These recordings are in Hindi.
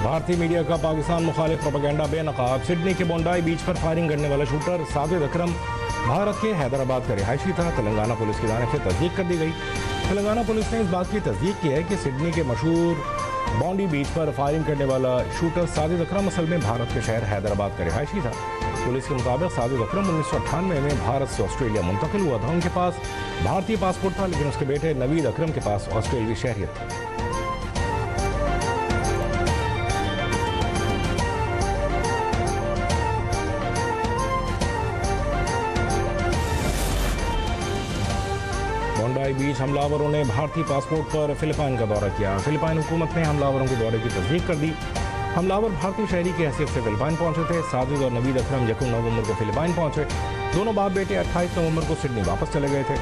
भारतीय मीडिया का पाकिस्तान मुखालिफ प्रोपेगेंडा बेनकाब। सिडनी के बोंडाई बीच पर फायरिंग करने वाला शूटर साजिद अकरम भारत के हैदराबाद का रिहायशी था। तेलंगाना पुलिस की जानिब से तस्दीक कर दी गई। तेलंगाना पुलिस ने इस बात की तस्दीक की है कि सिडनी के मशहूर बोंडी बीच पर फायरिंग करने वाला शूटर साजिद अकरम असल में भारत के शहर हैदराबाद का रिहायशी था। पुलिस के मुताबिक साजिद अकरम 1998 में भारत से ऑस्ट्रेलिया मुंतकिल हुआ था। उनके पास भारतीय पासपोर्ट था, लेकिन उसके बेटे नवीद अकरम के पास ऑस्ट्रेलियाई शहरियत थी। बोंडाई बीच हमलावरों ने भारतीय पासपोर्ट पर फिलिपाइन का दौरा किया। फिलिपाइन हुकूमत ने हमलावरों के दौरे की तस्दीक कर दी। हमलावर भारतीय शहरी की हैसियत से फिलिपाइन पहुंचे थे। साजिद और नवीद अकरम 1 नवंबर को फिलिपाइन पहुंचे। दोनों बाप बेटे 28 नवंबर को सिडनी वापस चले गए थे।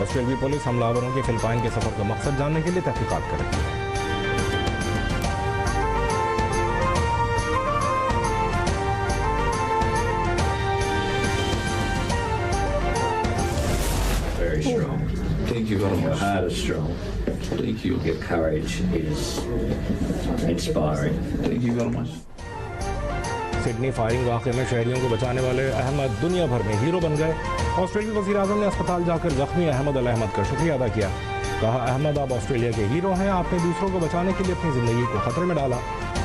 ऑस्ट्रेलियाई पुलिस हमलावरों के फिलिपाइन के सफर का मकसद जानने के लिए तहकीकात कर रही है। Strong. Thank you very Your much. heart is strong. Thank you. Your courage is inspiring. Thank you very much. Sydney firing वाक़े में शहरियों को बचाने वाले अहमद दुनिया भर में हीरो बन गए। ऑस्ट्रेलियाई वज़ीर-ए-आज़म ने अस्पताल जाकर जख्मी अहमद अल अहमद का शुक्रिया अदा किया। कहा, अहमद आप ऑस्ट्रेलिया के हीरो हैं। आपने दूसरों को बचाने के लिए अपनी ज़िंदगी को खतरे में डाला।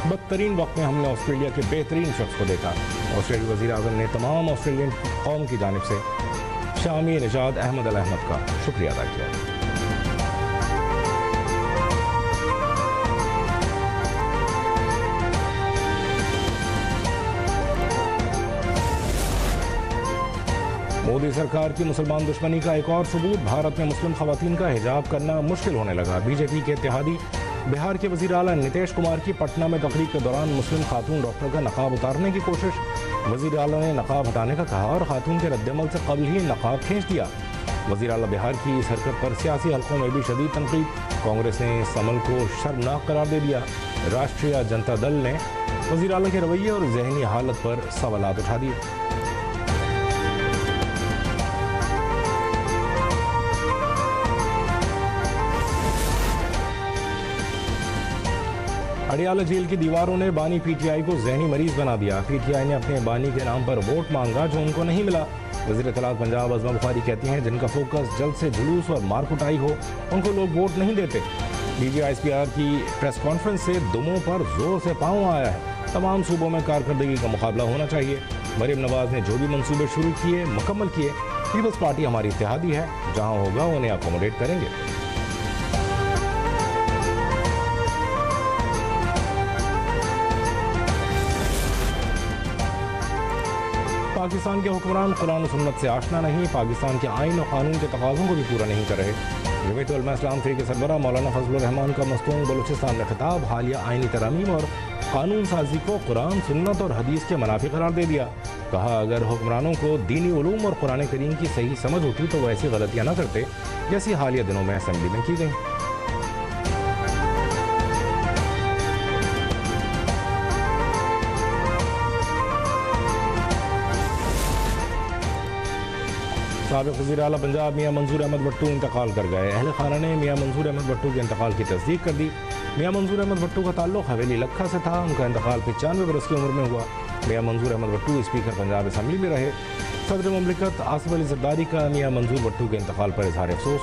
बदतरीन वक्त में हमने ऑस्ट्रेलिया के बेहतरीन शख्स को देखा। ऑस्ट्रेलियाई वज़ीर-ए-आज़म ने तमाम ऑस्ट्रेलियन कौम की जानिब से शामी निजात अहमद अल अहमद का शुक्रिया अदा किया। मोदी सरकार की मुसलमान दुश्मनी का एक और सबूत। भारत में मुस्लिम खवातीन का हिजाब करना मुश्किल होने लगा। बीजेपी के इत्तेहादी बिहार के वज़ीर आला नीतीश कुमार की पटना में तकरीर के दौरान मुस्लिम खातून डॉक्टर का नकाब उतारने की कोशिश। वज़ीर आला ने नकाब हटाने का कहा और खातून के रद्दमल से कबल ही नकाब खींच दिया। वज़ीर आला बिहार की इस हरकत पर सियासी हलकों में भी शदीद तनकीद। कांग्रेस ने इस अमल को शर्मनाक करार दे दिया। राष्ट्रीय जनता दल ने वज़ीर आला के रवैये और जहनी हालत पर सवालात उठा दिए। अडियाला जेल की दीवारों ने बानी पीटीआई को जहनी मरीज बना दिया। पीटीआई ने अपने बानी के नाम पर वोट मांगा जो उनको नहीं मिला। वज़ीर इत्तलात पंजाब अज़मा बुखारी कहती हैं, जिनका फोकस जल्द से जुलूस और मारकुटाई हो उनको लोग वोट नहीं देते। DGISPR की प्रेस कॉन्फ्रेंस से दुमों पर जोर से पाँव आया है। तमाम सूबों में कारकर्दगी का मुकाबला होना चाहिए। मरीम नवाज ने जो भी मंसूबे शुरू किए मुकम्मल किए। पीपल्स पार्टी हमारी इत्तेहादी है, जहाँ होगा उन्हें अकोमोडेट करेंगे। पाकिस्तान के हुक्मरान कुरान और सुन्नत से आशना नहीं, पाकिस्तान के आइन और कानून के तकाज़ों को भी पूरा नहीं कर रहे। जमीयत उलमा इस्लाम के सरबराह मौलाना फजलुर रहमान का मस्तूंग बलूचिस्तान में खिताब हालिया आइनी तरमीम और कानून साजी को कुरान सुन्नत और हदीस के मुनाफी करार दे दिया। कहा, अगर हुक्मरानों को दीनी उलूम और कुरान करीम की सही समझ होती तो वो ऐसी गलतियाँ न करते जैसी हालिया दिनों में असेंबली में की गई। साबिक़ वज़ीर आला पंजाब मियां मंजूर अहमद भट्टू इंतकाल कर गए। अहल खाना ने मियां मंजूर अहमद भट्टू के इंतकाल की तस्दीक कर दी। मियां मंजूर अहमद भट्टू का ताल्लुक हवेली लखा से था। उनका इंतकाल 95 बरस की उम्र में हुआ। मियां मंजूर अहमद भट्टू स्पीकर पंजाब असम्बली में रहे। सदर मुमलिकत आसिफ अली ज़रदारी का मियां मंजूर भट्टू के इंतकाल पर इज़हार अफसोस।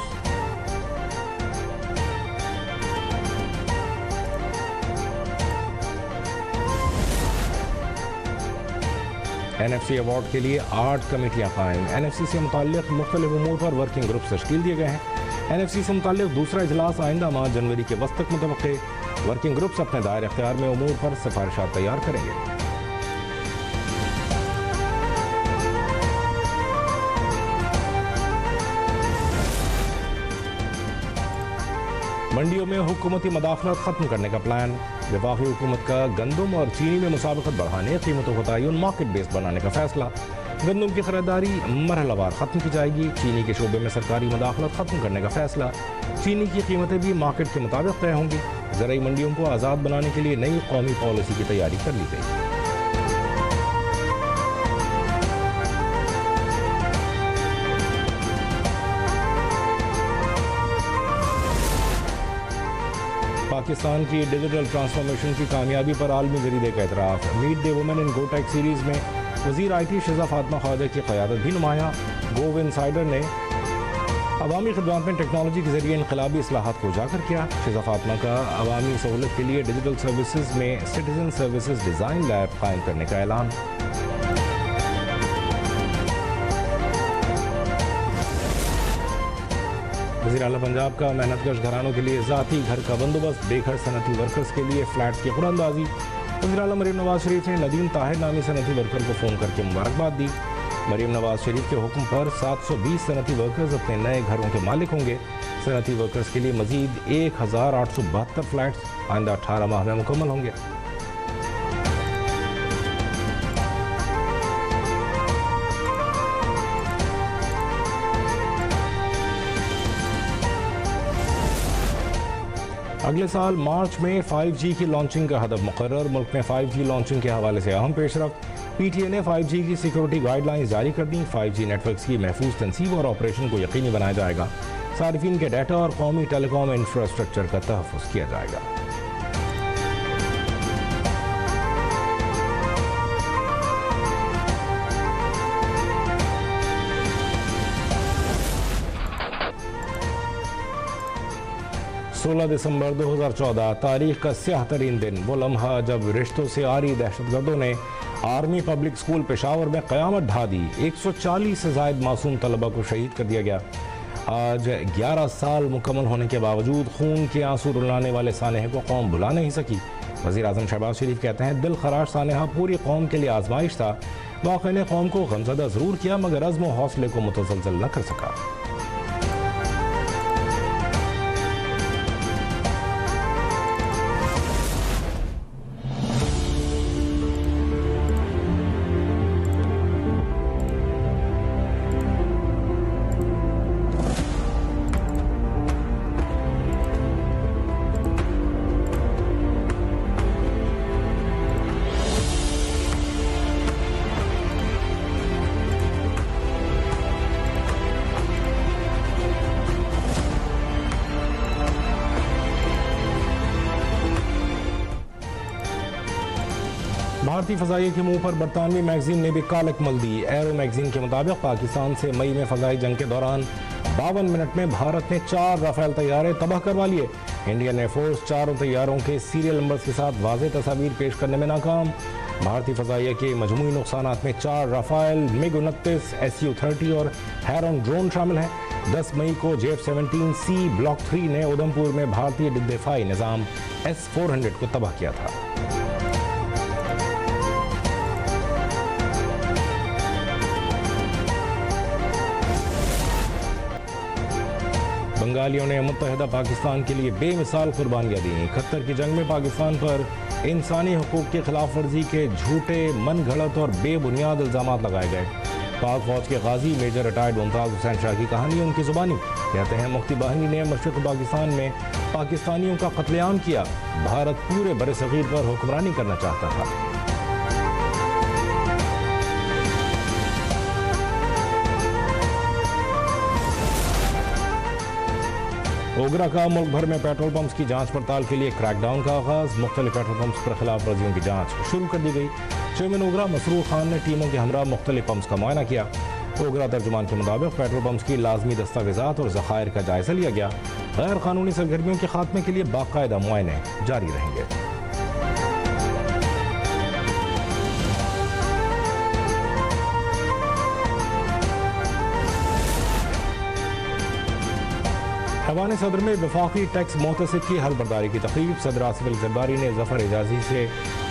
NFC अवार्ड के लिए 8 कमेटियाँ कायम। NFC से मुताल्लिक़ मुख्तलिफ उमूर पर वर्किंग ग्रुप तश्कील दिए गए हैं। NFC से मुताल्लिक़ दूसरा इजलास आइंदा माह जनवरी के वस्त तक मुतवक्के। वर्किंग ग्रुप्स अपने दायरे इख्तियार में उमूर पर सिफारिशात तैयार करेंगे। मंडियों में हुकूमती मदाखलत खत्म करने का प्लान। वफाकी हुकूमत का गंदम और चीनी में मुसाबकत बढ़ाने, कीमतों का तयन मार्केट बेस्ड बनाने का फैसला। गंदम की खरीदारी मरहलावार खत्म की जाएगी। चीनी के शोबे में सरकारी मदाखलत खत्म करने का फैसला। चीनी की कीमतें भी मार्केट के मुताबिक तय होंगी। ज़राई मंडियों को आज़ाद बनाने के लिए नई कौमी पॉलिसी की तैयारी कर ली गई। पाकिस्तान की डिजिटल ट्रांसफॉर्मेशन की कामयाबी पर आलमी जरीदे का एतराफ़। Meet the women in go tech series में वज़ीर IT शिज़ा फातिमा ख्वाजा की क़यादत भी नुमाया। गोव इनसाइडर ने अवामी खिदमत में टेक्नोलॉजी के जरिए इनकलाबी इस्लाहात को उजागर किया। शिज़ा फातिमा का अवामी सहूलत के लिए डिजिटल सर्विसेज में सिटीजन सर्विसेज डिज़ाइन लैब कायम करने का ऐलान। वज़ीर आला पंजाब का मेहनतकश घरानों के लिए ज़ाती घर का बंदोबस्त, बेघर सनती वर्कर्स के लिए फ्लैट्स की कुरानंदाजी। वज़ीर आला मरीम नवाज शरीफ ने नदीम ताहिर नामी सनती वर्कर को फ़ोन करके मुबारकबाद दी। मरीम नवाज शरीफ के हुक्म पर 720 सनती वर्कर्स अपने नए घरों के मालिक होंगे। सनती वर्कर्स के लिए मजीद 1872 फ्लैट्स आइंदा 18 माह में मुकम्मल होंगे। अगले साल मार्च में 5G की लॉन्चिंग का हदफ मुकर्रर। मुल्क में 5G लॉन्चिंग के हवाले से अहम पेशरफ्त। PTA ने 5G की सिक्योरिटी गाइडलाइंस जारी कर दी। 5G नेटवर्क्स की महफूज तनसीब और ऑपरेशन को यकीनी बनाया जाएगा। सार्फिन के डाटा और कौमी टेलीकॉम इंफ्रास्ट्रक्चर का तहफ़्फ़ुज़ किया जाएगा। सोलह दिसंबर 2014 तारीख का स्याह तरीन दिन, वो लम्हा जब रिश्तों से आरी दहशतगर्दों ने आर्मी पब्लिक स्कूल पेशावर में क़यामत ढा दी। 140 से ज़ायद मासूम तलबा को शहीद कर दिया गया। आज 11 साल मुकम्मल होने के बावजूद खून के आंसू रुलाने वाले सानेहा को कौम भुला नहीं सकी। वज़ीर आज़म शहबाज शरीफ कहते हैं, दिल खराश सानेहा पूरी कौम के लिए आजमाइश था। वाक़े ने कौम को गमज़दा ज़रूर किया मगर अज़्म व हौसले को मुतसलसल न कर सका। भारतीय फ़ज़ाइया के मुंह पर बरतानवी मैगजीन ने भी कालक मल दी। एरो मैगजीन के मुताबिक पाकिस्तान से मई में फ़ज़ाई जंग के दौरान 52 मिनट में भारत ने 4 राफेल तैयारे तबाह करवा लिए। इंडियन एयरफोर्स चारों तैयारों के सीरियल नंबर्स के साथ वाज़ेह तस्वीर पेश करने में नाकाम। भारतीय फ़ज़ाइया के मजमूई नुकसानात में 4 राफेल, MiG-29, Su-30 और हैरोन ड्रोन शामिल हैं। 10 मई को JF-17C ब्लॉक 3 ने उधमपुर में भारतीय दिफाई निज़ाम S-400 को तबाह किया था। बंगालियों ने मुत्तहिदा पाकिस्तान के लिए बेमिसाल कुर्बानियाँ दी। 71 की जंग में पाकिस्तान पर इंसानी हुकूक की खिलाफ वर्जी के झूठे, मन घड़त और बेबुनियाद इल्ज़ामात लगाए गए। पाक फौज के गाजी मेजर रिटायर्ड मुमताज़ हुसैन शाह की कहानी उनकी ज़ुबानी। कहते हैं, मुफ्ती बाहिनी ने मशरिक़ पाकिस्तान में पाकिस्तानियों का कत्लेआम किया। भारत पूरे बरसग़ीर पर हुक्मरानी करना चाहता था। ओगरा का मुल्क भर में पेट्रोल पंप्स की जांच पड़ताल के लिए क्रैकडाउन का आगाज़। मुख्तलिफ पेट्रोल पंप्स पर खिलाफ वर्जियों की जांच शुरू कर दी गई। चेयरमैन ओगरा मसरूर खान ने टीमों के हमरा मुख्तलिफ पंप्स का मुआयना किया। ओगरा तर्जुमान के मुताबिक पेट्रोल पंप्स की लाजमी दस्तावेजात और ज़खायर का जायजा लिया गया। गैर कानूनी सरगर्मियों के खात्मे के लिए बाकायदा मुआयने जारी रहेंगे। ऐवान सदर में वफाकी टैक्स मोहतसिब की हलबरदारी की तकरीब। सदर आसिफ अली ज़रदारी ने ज़फ़र एजाज़ी से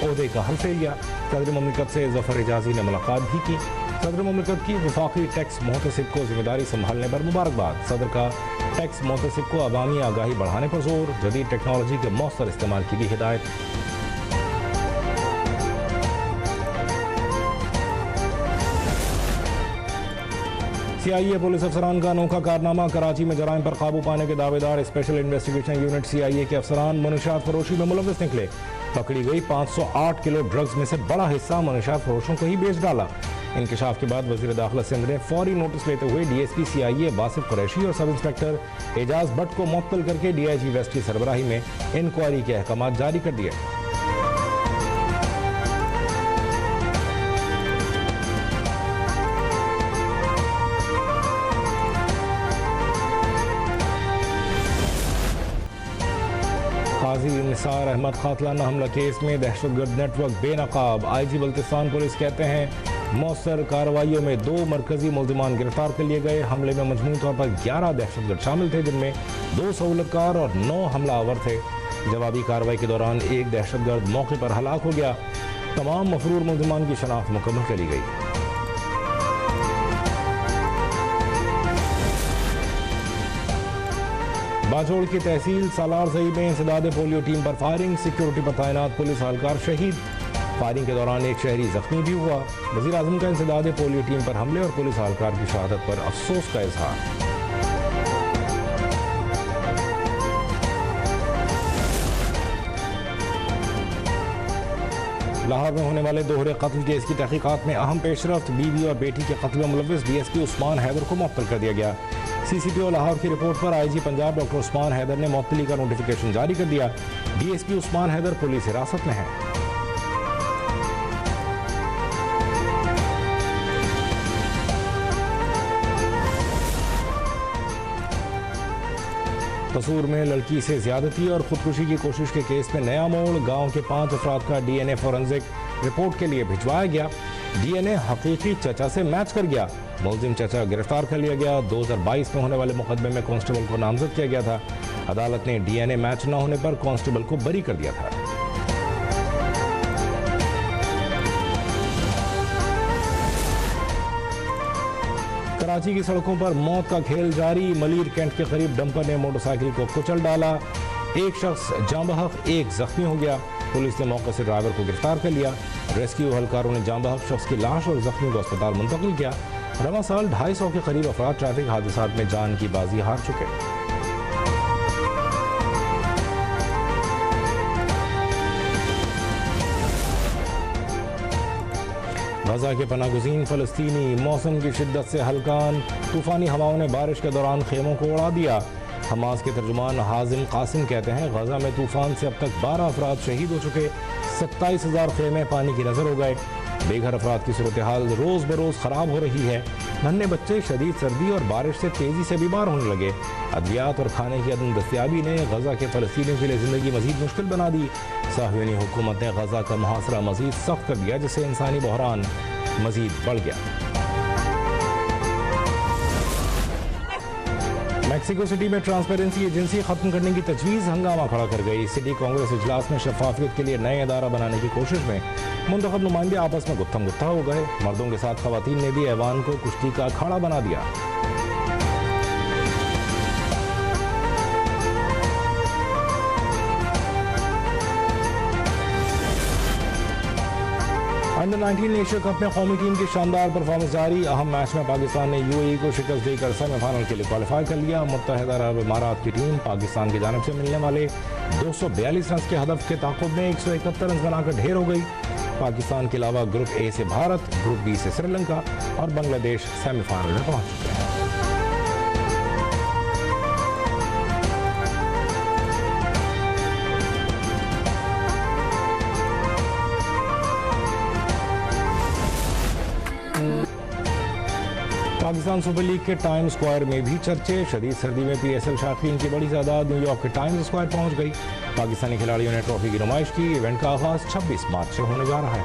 ओहदे का हल्फ लिया। सदर मुमलिकत से ज़फ़र एजाज़ी ने मुलाकात भी की। सदर मुमलिकत की वफाकी टैक्स मोहतसिब को जिम्मेदारी संभालने पर मुबारकबाद। सदर का टैक्स मोहतसिब को अवामी आगाही बढ़ाने पर जोर। जदीद टेक्नोलॉजी के मौसर इस्तेमाल की भी हिदायत। CIA पुलिस अफसरान का अनोखा कारनामा, कराची में जराइम पर काबू पाने के दावेदार स्पेशल इन्वेस्टिगेशन यूनिट CIA के अफसरान मुनशियात फरोशी में मुलव्विस निकले। पकड़ी गई 508 किलो ड्रग्स में से बड़ा हिस्सा मुनशियात फरोशों को ही बेच डाला। इंकशाफ के बाद वजीर दाखिला सिंध ने फौरी नोटिस लेते हुए DSP CIA वासिफ कुरैशी और सब इंस्पेक्टर एजाज भट्ट को मुअत्तल करके DIG वेस्ट की सरबराही में इंक्वायरी के अहकाम जारी कर दिए। काजी निसार अहमद कातलाना हमला केस में दहशतगर्द नेटवर्क बेनकाब। IG बल्तिस्तान पुलिस कहते हैं मौसर कार्रवाइयों में 2 मरकजी मुल्जिमान गिरफ्तार कर लिए गए। हमले में मजमूई तौर पर 11 दहशतगर्द शामिल थे, जिनमें 2 सहूलतकार और 9 हमलावर थे। जवाबी कार्रवाई के दौरान एक दहशतगर्द मौके पर हलाक हो गया। तमाम मफरूर मुल्जिमान की शनाख्त मुकम्मल कर ली गई। बाजोड़ की तहसील सालार सही में इंसदाद पोलियो टीम पर फायरिंग, सिक्योरिटी पर तैनात पुलिस एहलकार शहीद। फायरिंग के दौरान एक शहरी जख्मी भी हुआ। वज़ीर आज़म का इंसदाद पोलियो टीम पर हमले और पुलिस एहलकार की शहादत पर अफसोस का इजहार। लाहौर में होने वाले दोहरे कत्ल केस की तहकीकात में अहम पेशरफ्त, बीवी और बेटी के कत्ल में मुलव्विस DSP उस्मान हैदर को मुअत्तल कर दिया गया। CCTO लाहौर की रिपोर्ट पर IG पंजाब डॉक्टर उस्मान हैदर ने मुअत्तली का नोटिफिकेशन जारी कर दिया। DSP उस्मान हैदर पुलिस हिरासत में है। कसूर में लड़की से ज्यादती और खुदकुशी की कोशिश के केस में नया मोड़। गांव के 5 अफराद का DNA फॉरेंसिक रिपोर्ट के लिए भिजवाया गया। DNA हकीकी चचा से मैच कर गया। मुलजिम चचा गिरफ्तार कर लिया गया। 2022 में होने वाले मुकदमे में कांस्टेबल को नामजद किया गया था। अदालत ने DNA मैच न होने पर कांस्टेबल को बरी कर दिया था। कराची की सड़कों पर मौत का खेल जारी। मलीर कैंट के करीब डंपर ने मोटरसाइकिल को कुचल डाला। एक शख्स जाँ बहक, एक जख्मी हो गया। पुलिस ने मौके से ड्राइवर को गिरफ्तार कर लिया। रेस्क्यू एहलकारों ने जाँ बहक शख्स की लाश और जख्मी को अस्पताल मुंतकिल किया। रवा साल 250 के करीब अफराद ट्रैफिक हादसात में जान की बाजी हार चुके। गजा के पनागुज़ीन फ़लस्तीनी मौसम की शिद्दत से हलकान। तूफ़ानी हवाओं ने बारिश के दौरान खेमों को उड़ा दिया। हमास के तर्जुमान हाजिम कासिम कहते हैं गजा में तूफ़ान से अब तक 12 अफराद शहीद हो चुके। 27,000 खेमे पानी की नज़र हो गए। बेघर अफराद की सूरत हाल रोज़ बरोज़ ख़राब हो रही है। नन्हे बच्चे शदीद सर्दी और बारिश से तेज़ी से बीमार होने लगे। अद्वियात और खाने की अदम दस्तियाबी ने गजा के फ़लस्तीनियों के लिए ज़िंदगी मज़ीद मुश्किल बना दी। साहूनी हुकूमत ने गजा का मुहासरा मज़ीद सख्त कर दिया, जिससे इंसानी बहरान मज़ीद बढ़ गया। मैक्सिको सिटी में ट्रांसपेरेंसी एजेंसी खत्म करने की तजवीज़ हंगामा खड़ा कर गई। सिटी कांग्रेस इजलास में शफाफियत के लिए नए अदारा बनाने की कोशिश में मुंतखब नुमाइंदे आपस में गुत्थम गुत्था हो गए। मर्दों के साथ खवातीन ने भी ऐवान को कुश्ती का अखाड़ा बना दिया। अंडर-19 एशिया कप में कौमी टीम की शानदार परफॉर्मेंस जारी। अहम मैच में पाकिस्तान ने UAE को शिकस्त देकर सेमीफाइनल के लिए क्वालिफाई कर लिया। मुत्तहिदा अरब इमारात की टीम पाकिस्तान की जानिब से मिलने वाले 242 रन के हदफ के ताक़ुब में 171 रन बनाकर ढेर हो गई। पाकिस्तान के अलावा ग्रुप A से भारत, ग्रुप B से श्रीलंका और बांग्लादेश सेमीफाइनल में पहुंच चुके हैं। पाकिस्तान सुपर लीग के टाइम स्क्वायर में भी चर्चे। शदीद सर्दी में PSL शायकीन की बड़ी तादाद न्यूयॉर्क के टाइम्स स्क्वायर पहुंच गई। पाकिस्तानी खिलाड़ियों ने ट्रॉफी की नुमाइश की। इवेंट का आगाज 26 मार्च से होने जा रहा है।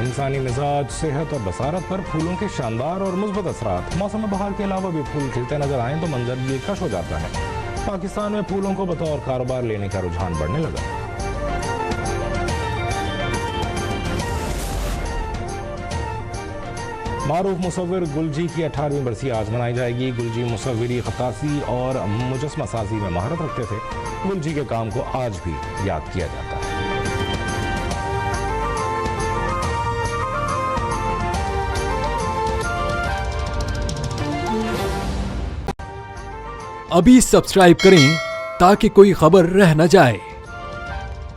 इंसानी मिजाज, सेहत और बसारत पर फूलों के शानदार और मुस्बत असरात। मौसम बहार के अलावा भी फूल खिलते नजर आए तो मंजर दिलकश हो जाता है। पाकिस्तान में फूलों को बतौर कारोबार लेने का रुझान बढ़ने लगा। मारूफ मुसव्विर गुलजी की 18वीं बरसी आज मनाई जाएगी। गुलजी मुसव्विरी, खत्तासी और मुजस्मा साजी में महारत रखते थे। गुलजी के काम को आज भी याद किया जाता है। अभी सब्सक्राइब करें ताकि कोई खबर रह न जाए।